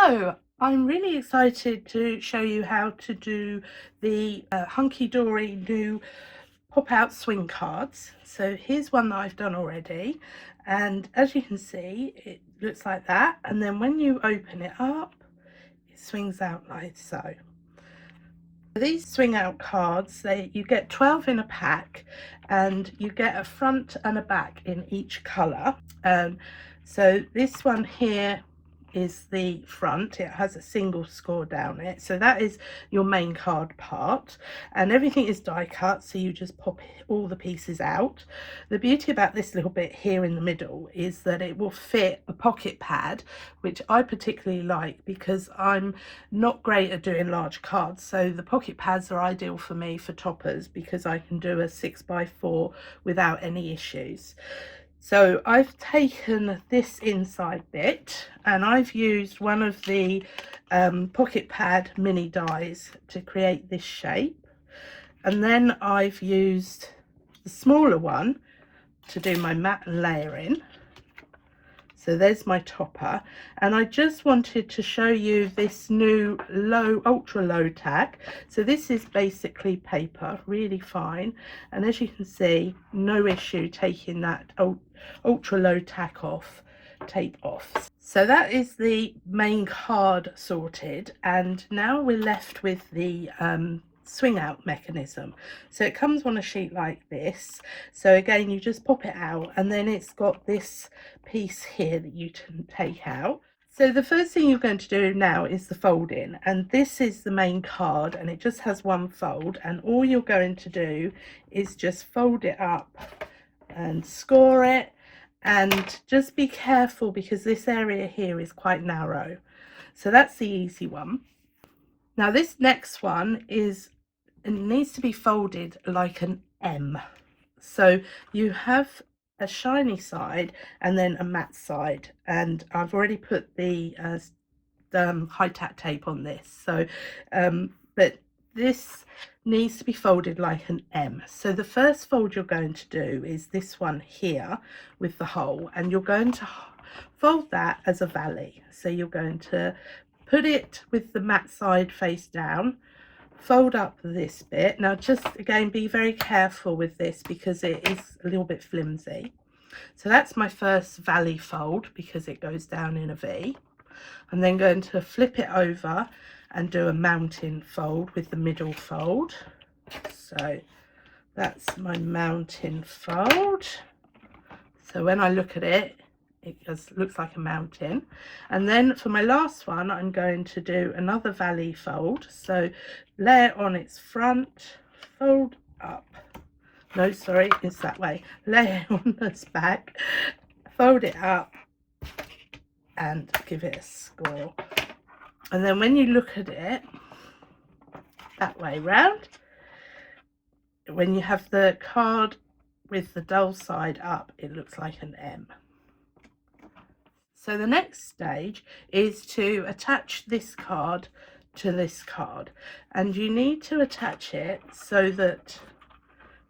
Hello, I'm really excited to show you how to do the Hunkydory new pop-out swing cards. So here's one that I've done already, and as you can see it looks like that, and then when you open it up it swings out like so. These swing out cards, you get 12 in a pack and you get a front and a back in each colour. So this one here is the front. It has a single score down it, so that is your main card part, and everything is die cut, so you just pop all the pieces out. The beauty about this little bit here in the middle is that it will fit a pocket pad, which I particularly like because I'm not great at doing large cards, so the pocket pads are ideal for me for toppers because I can do a 6x4 without any issues. So I've taken this inside bit and I've used one of the pocket pad mini dies to create this shape, and then I've used the smaller one to do my mat and layering. So there's my topper, and I just wanted to show you this new ultra low tack. So this is basically paper, really fine, and as you can see, no issue taking that ultra low tape off. So that is the main card sorted, and now we're left with the swing out mechanism. So it comes on a sheet like this, so again you just pop it out, and then it's got this piece here that you can take out. So the first thing you're going to do now is the folding, and this is the main card and it just has one fold, and all you're going to do is just fold it up and score it, and just be careful because this area here is quite narrow. So that's the easy one. Now this next one it needs to be folded like an M. So you have a shiny side and then a matte side, and I've already put the high tack tape on this. So but this needs to be folded like an M. So the first fold you're going to do is this one here with the hole, and you're going to fold that as a valley. So you're going to put it with the matte side face down, fold up this bit. Now just again be very careful with this because it is a little bit flimsy. So that's my first valley fold because it goes down in a V. I'm then going to flip it over and do a mountain fold with the middle fold. So that's my mountain fold. So when I look at it, it just looks like a mountain. And then for my last one, I'm going to do another valley fold. So lay it on its front, fold up. No, sorry, it's that way. Lay it on its back, fold it up, and give it a score. And then when you look at it that way round, when you have the card with the dull side up, it looks like an M. So the next stage is to attach this card to this card, and you need to attach it so that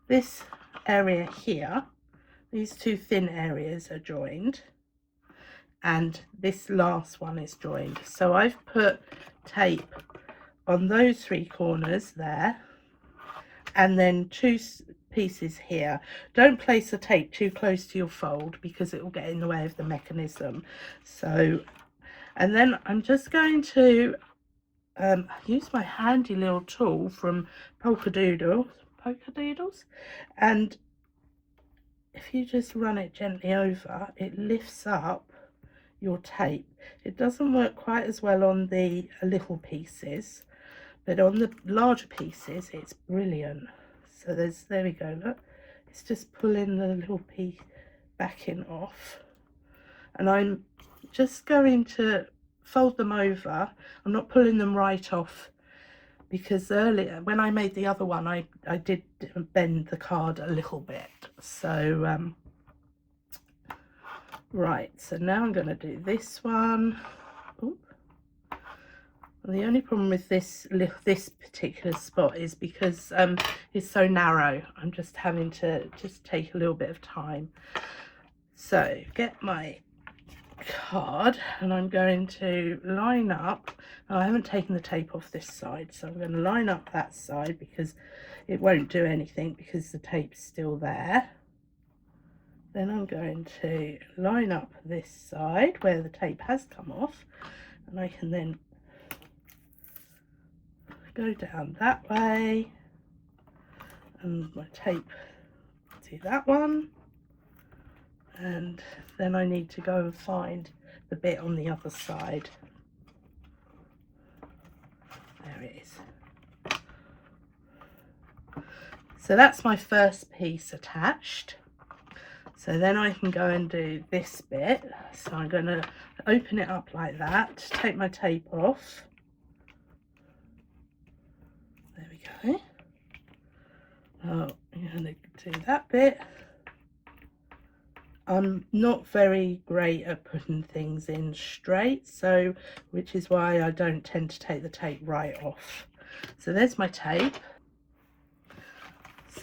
this area here, these two thin areas are joined, and this last one is joined. So I've put tape on those three corners there, and then two pieces here. Don't place the tape too close to your fold because it will get in the way of the mechanism. So, and then I'm just going to use my handy little tool from Polkadoodles, and if you just run it gently over, it lifts up your tape. It doesn't work quite as well on the little pieces, but on the larger pieces it's brilliant. So there we go, look, it's just pulling the little piece backing off, and I'm just going to fold them over. I'm not pulling them right off because earlier when I made the other one I did bend the card a little bit. So right, so now I'm going to do this one. Ooh. The only problem with this particular spot is because it's so narrow. I'm just having to take a little bit of time. So get my card, and I'm going to line up. I haven't taken the tape off this side, so I'm going to line up that side because it won't do anything because the tape's still there. Then I'm going to line up this side where the tape has come off, and I can then go down that way and my tape to that one, and then I need to go and find the bit on the other side. There it is. So that's my first piece attached. So then I can go and do this bit. So I'm going to open it up like that, take my tape off. There we go. Oh, I'm going to do that bit. I'm not very great at putting things in straight, so which is why I don't tend to take the tape right off. So there's my tape.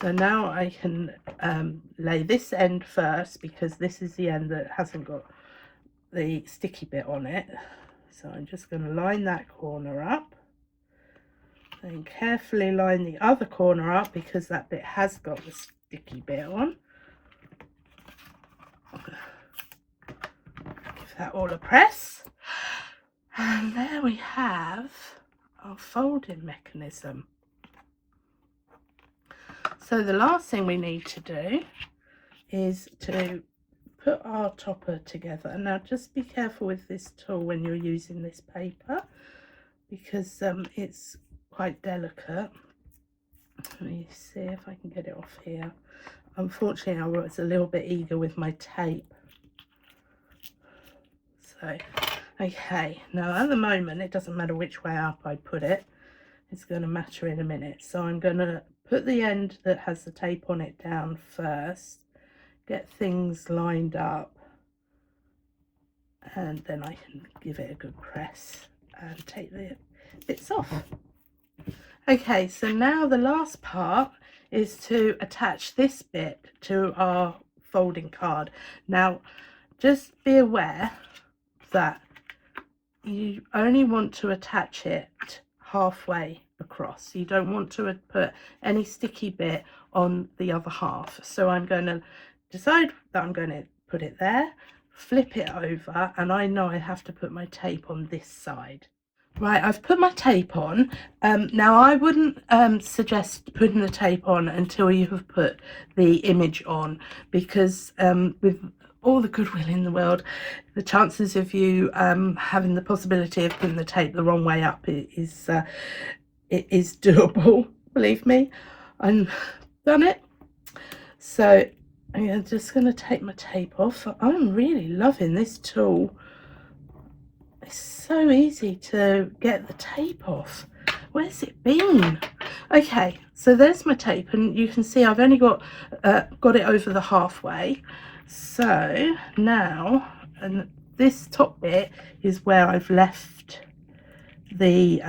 So now I can lay this end first because this is the end that hasn't got the sticky bit on it. So I'm just going to line that corner up. Then carefully line the other corner up because that bit has got the sticky bit on. Give that all a press. And there we have our folding mechanism. So the last thing we need to do is to put our topper together. Now just be careful with this tool when you're using this paper because it's quite delicate. Let me see if I can get it off here. Unfortunately I was a little bit eager with my tape. So okay, now at the moment it doesn't matter which way up I put it, it's going to matter in a minute. So I'm going to put the end that has the tape on it down first, get things lined up, and then I can give it a good press and take the bits off. Okay, so now the last part is to attach this bit to our folding card. Now just be aware that you only want to attach it halfway across. You don't want to put any sticky bit on the other half. So I'm going to decide that I'm going to put it there, flip it over, and I know I have to put my tape on this side. Right, I've put my tape on. Now I wouldn't suggest putting the tape on until you have put the image on because with all the goodwill in the world, the chances of you having the possibility of putting the tape the wrong way up is doable. Believe me, I've done it. So I'm just going to take my tape off. I'm really loving this tool. It's so easy to get the tape off. Where's it been? Okay, so there's my tape, and you can see I've only got it over the halfway. So now, and this top bit is where I've left the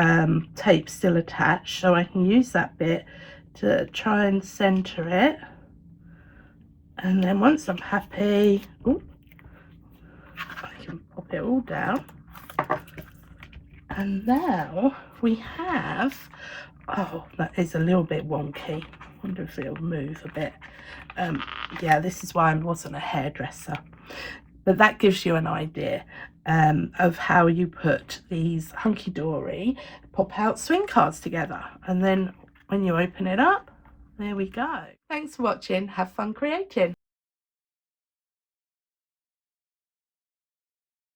tape still attached, so I can use that bit to try and center it. And then once I'm happy, ooh, I can pop it all down. And now we have, oh, that is a little bit wonky. I wonder if it'll move a bit. Yeah, this is why I wasn't a hairdresser. But that gives you an idea of how you put these Hunkydory pop-out swing cards together. And then when you open it up, there we go. Thanks for watching. Have fun creating.